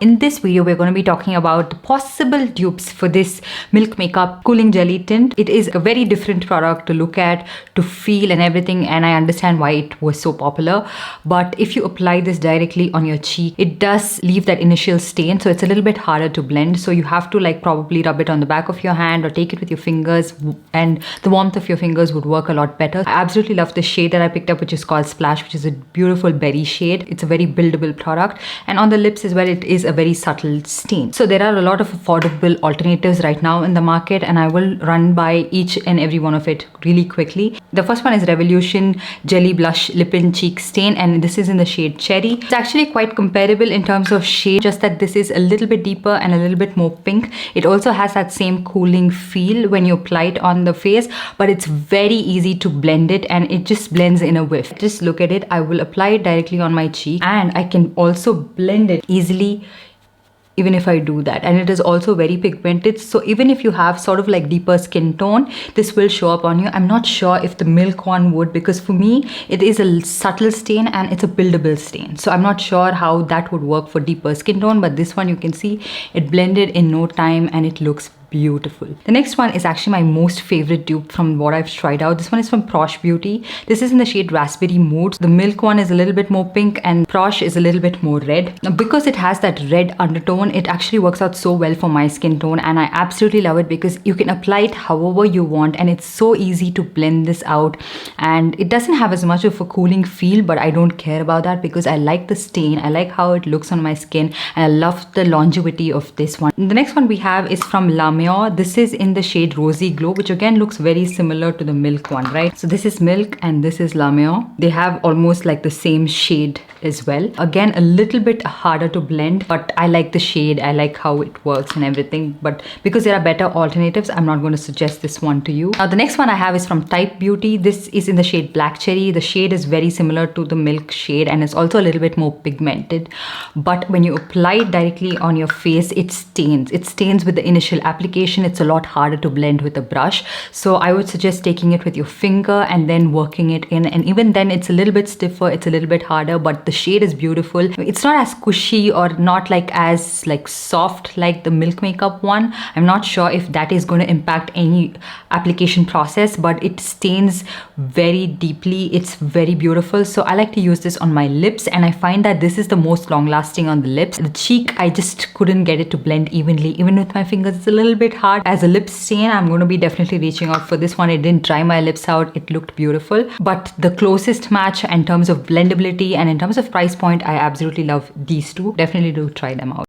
in this video, we're going to be talking about the possible dupes for this Milk Makeup Cooling Jelly Tint. It is a very different product to look at, to feel and everything, and I understand why it was so popular. But if you apply this directly on your cheek, it does leave that initial stain, so it's a little bit harder to blend. So you have to like probably rub it on the back of your hand or take it with your fingers, and the warmth of your fingers would work a lot better. I absolutely love the shade that I picked up, which is called Splash, which is a beautiful berry shade. It's a very buildable product, and on the lips as well, it is a very subtle stain. So there are a lot of affordable alternatives right now in the market, and I will run by each and every one of it really quickly. The first one is Revolution Jelly Blush Lip and Cheek Stain, and this is in the shade Cherry. It's actually quite comparable in terms of shade, just that this is a little bit deeper and a little bit more pink. It also has that same cooling feel when you apply it on the face, but it's very easy to blend it, and it just blends in a whiff. Just look at it. I will apply it directly on my cheek, and I can also blend it easily even if I do that. And it is also very pigmented, so even if you have sort of like deeper skin tone, this will show up on you. I'm not sure if the milk one would, because for me it is a subtle stain and it's a buildable stain, so I'm not sure how that would work for deeper skin tone. But this one, you can see it blended in no time and it looks beautiful. The next one is actually my most favorite dupe from what I've tried out. This one is from Prosh Beauty. This is in the shade Raspberry Mood. The milk one is a little bit more pink and Prosh is a little bit more red. Now, because it has that red undertone, it actually works out so well for my skin tone, and I absolutely love it because you can apply it however you want, and it's so easy to blend this out. And it doesn't have as much of a cooling feel, but I don't care about that because I like the stain, I like how it looks on my skin, and I love the longevity of this one. The next one we have is from LMeo. This is in the shade Rosy Glow, which again looks very similar to the milk one, right? So this is milk and this is LMeo. They have almost like the same shade as well. Again, a little bit harder to blend, but I like the shade, I like how it works and everything. But because there are better alternatives, I'm not going to suggest this one to you. Now the next one I have is from Type Beauty. This is in the shade Black Cherry. The shade is very similar to the milk shade, and it's also a little bit more pigmented. But when you apply it directly on your face, it stains. It stains with the initial application. It's a lot harder to blend with a brush, so I would suggest taking it with your finger and then working it in, and even then it's a little bit stiffer, it's a little bit harder, but the shade is beautiful. It's not as squishy or not like as like soft like the Milk Makeup one. I'm not sure if that is going to impact any application process, but it stains very deeply. It's very beautiful, so I like to use this on my lips, and I find that this is the most long lasting on the lips. The cheek, I just couldn't get it to blend evenly. Even with my fingers, it's a little bit hard. As a lip stain, I'm going to be definitely reaching out for this one. It didn't dry my lips out. It looked beautiful, but the closest match in terms of blendability and in terms of price point, I absolutely love these two. Definitely do try them out.